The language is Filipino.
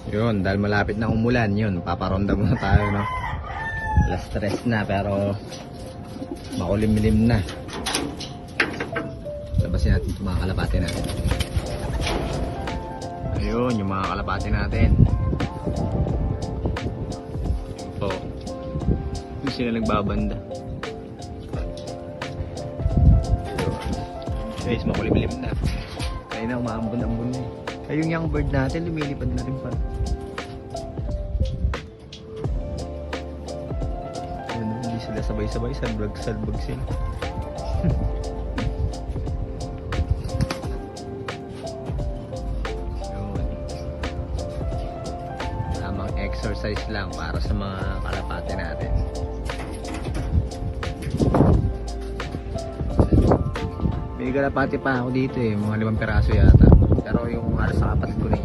Yun, dahil malapit na umulan, yun, paparonda muna tayo, no? Alas 3 na, pero makulimlim na. Labasin natin itong mga kalapati natin. Ayun, yung mga kalapati natin. Yun po. Yung sila nagbabanda. Guys, makulimlim na. Kaya na umaambon-ambon na eh. Ay, yung young bird natin, lumilipad na rin pala. Ayun, hindi sila sabay-sabay, salbag-salbag sila. Yun. Tamang exercise lang para sa mga kalapate natin. May kalapati pa ako dito eh, mga 5 peraso yata. Pero yung halos sa kapatid ko na